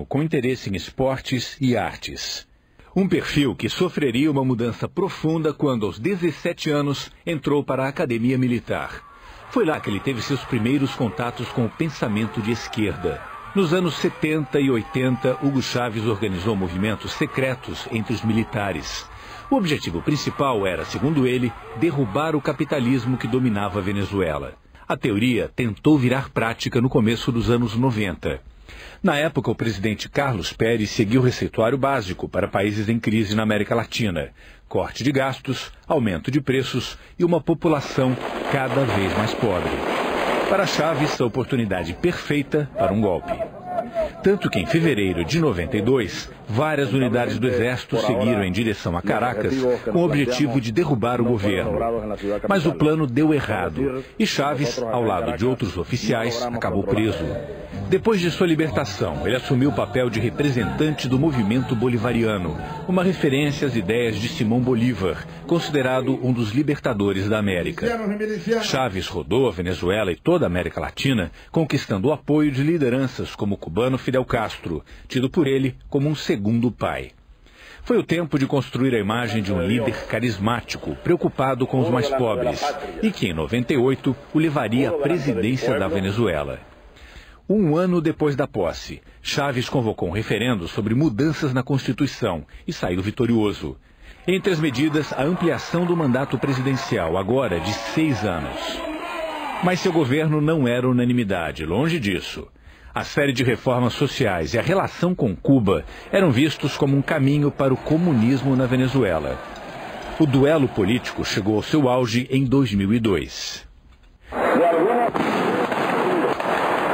com interesse em esportes e artes. Um perfil que sofreria uma mudança profunda quando, aos 17 anos, entrou para a academia militar. Foi lá que ele teve seus primeiros contatos com o pensamento de esquerda. Nos anos 70 e 80, Hugo Chávez organizou movimentos secretos entre os militares. O objetivo principal era, segundo ele, derrubar o capitalismo que dominava a Venezuela. A teoria tentou virar prática no começo dos anos 90. Na época, o presidente Carlos Pérez seguiu o receituário básico para países em crise na América Latina: corte de gastos, aumento de preços e uma população cada vez mais pobre. Para Chávez, a oportunidade perfeita para um golpe. Tanto que, em fevereiro de 92, várias unidades do Exército seguiram em direção a Caracas com o objetivo de derrubar o governo. Mas o plano deu errado e Chávez, ao lado de outros oficiais, acabou preso. Depois de sua libertação, ele assumiu o papel de representante do movimento bolivariano, uma referência às ideias de Simão Bolívar, considerado um dos libertadores da América. Chávez rodou a Venezuela e toda a América Latina, conquistando o apoio de lideranças como o cubano Fidel Castro, tido por ele como um segundo pai. Foi o tempo de construir a imagem de um líder carismático, preocupado com os mais pobres, e que, em 98, o levaria à presidência da Venezuela. Um ano depois da posse, Chávez convocou um referendo sobre mudanças na Constituição e saiu vitorioso. Entre as medidas, a ampliação do mandato presidencial, agora de 6 anos. Mas seu governo não era unanimidade, longe disso. A série de reformas sociais e a relação com Cuba eram vistos como um caminho para o comunismo na Venezuela. O duelo político chegou ao seu auge em 2002.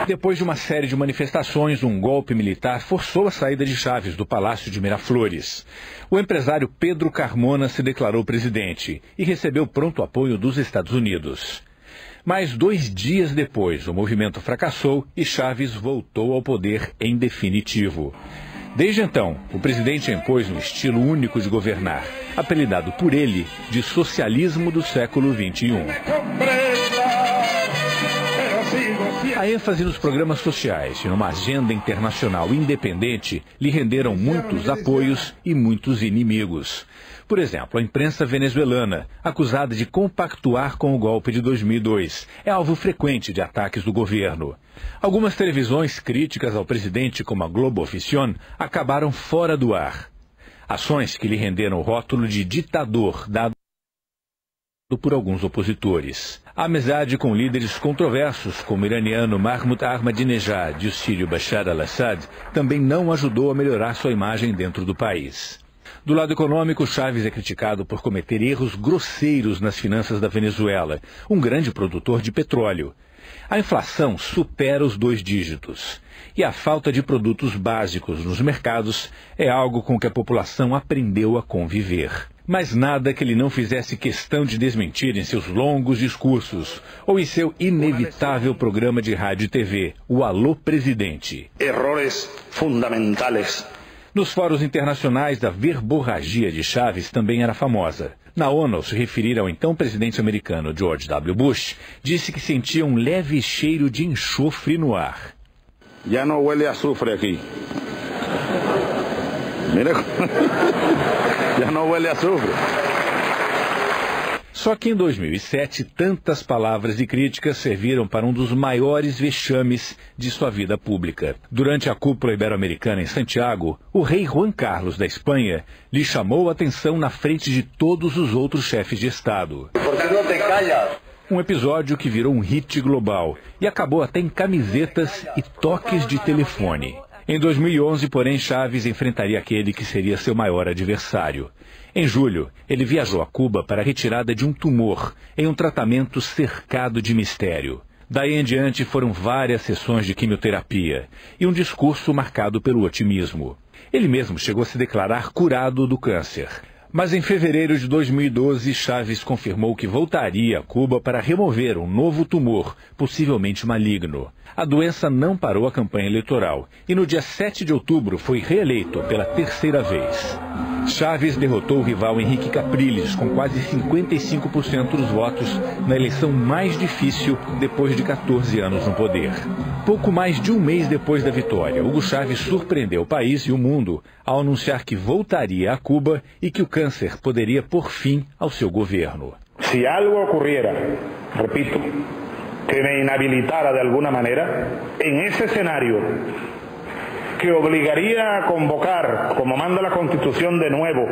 Depois de uma série de manifestações, um golpe militar forçou a saída de Chávez do Palácio de Miraflores. O empresário Pedro Carmona se declarou presidente e recebeu pronto apoio dos Estados Unidos. Mas 2 dias depois, o movimento fracassou e Chávez voltou ao poder em definitivo. Desde então, o presidente impôs um estilo único de governar, apelidado por ele de socialismo do século XXI. A ênfase nos programas sociais e numa agenda internacional independente lhe renderam muitos apoios e muitos inimigos. Por exemplo, a imprensa venezuelana, acusada de compactuar com o golpe de 2002, é alvo frequente de ataques do governo. Algumas televisões críticas ao presidente, como a Globovision, acabaram fora do ar. Ações que lhe renderam o rótulo de ditador, dado por alguns opositores. A amizade com líderes controversos, como o iraniano Mahmoud Ahmadinejad e o sírio Bashar al-Assad, também não ajudou a melhorar sua imagem dentro do país. Do lado econômico, Chávez é criticado por cometer erros grosseiros nas finanças da Venezuela, um grande produtor de petróleo. A inflação supera os 2 dígitos. E a falta de produtos básicos nos mercados é algo com que a população aprendeu a conviver. Mas nada que ele não fizesse questão de desmentir em seus longos discursos ou em seu inevitável programa de rádio e TV, o Alô Presidente. Errores fundamentais. Nos fóruns internacionais, a verborragia de Chávez também era famosa. Na ONU, ao se referir ao então presidente americano George W. Bush, disse que sentia um leve cheiro de enxofre no ar. Já não huele a azufre aqui. Mira, já não huele a azufre. Só que em 2007, tantas palavras e críticas serviram para um dos maiores vexames de sua vida pública. Durante a cúpula ibero-americana em Santiago, o rei Juan Carlos da Espanha lhe chamou a atenção na frente de todos os outros chefes de Estado. Por que não te callas? Um episódio que virou um hit global e acabou até em camisetas e toques de telefone. Em 2011, porém, Chávez enfrentaria aquele que seria seu maior adversário. Em julho, ele viajou a Cuba para a retirada de um tumor, em um tratamento cercado de mistério. Daí em diante foram várias sessões de quimioterapia e um discurso marcado pelo otimismo. Ele mesmo chegou a se declarar curado do câncer. Mas em fevereiro de 2012, Chávez confirmou que voltaria a Cuba para remover um novo tumor, possivelmente maligno. A doença não parou a campanha eleitoral e no dia 7 de outubro foi reeleito pela 3ª vez. Chávez derrotou o rival Henrique Capriles com quase 55% dos votos na eleição mais difícil depois de 14 anos no poder. Pouco mais de um mês depois da vitória, Hugo Chávez surpreendeu o país e o mundo ao anunciar que voltaria a Cuba e que o câncer poderia pôr fim ao seu governo. Se algo ocurriera, repito, que me inhabilitara de alguna manera, en ese escenario que obligaría a convocar, como manda la Constitución de nuevo,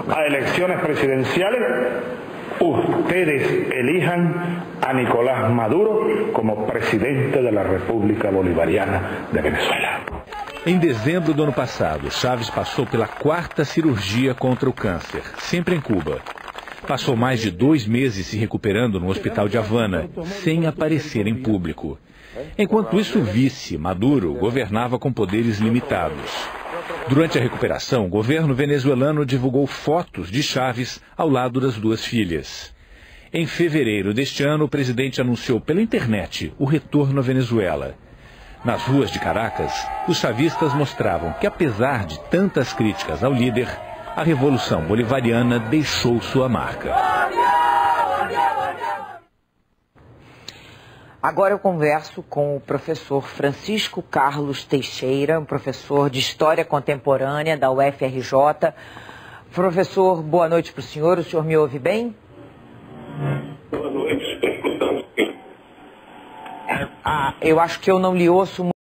a elecciones presidenciales, ustedes elijan a Nicolás Maduro como presidente de la República Bolivariana de Venezuela. Em dezembro do ano passado, Chávez passou pela 4ª cirurgia contra o câncer, sempre em Cuba. Passou mais de 2 meses se recuperando no hospital de Havana, sem aparecer em público. Enquanto isso, o vice, Maduro, governava com poderes limitados. Durante a recuperação, o governo venezuelano divulgou fotos de Chávez ao lado das 2 filhas. Em fevereiro deste ano, o presidente anunciou pela internet o retorno à Venezuela. Nas ruas de Caracas, os chavistas mostravam que, apesar de tantas críticas ao líder, a Revolução Bolivariana deixou sua marca. Agora eu converso com o professor Francisco Carlos Teixeira, um professor de História Contemporânea da UFRJ. Professor, boa noite para o senhor me ouve bem? Boa noite, estou escutando. Eu acho que eu não lhe ouço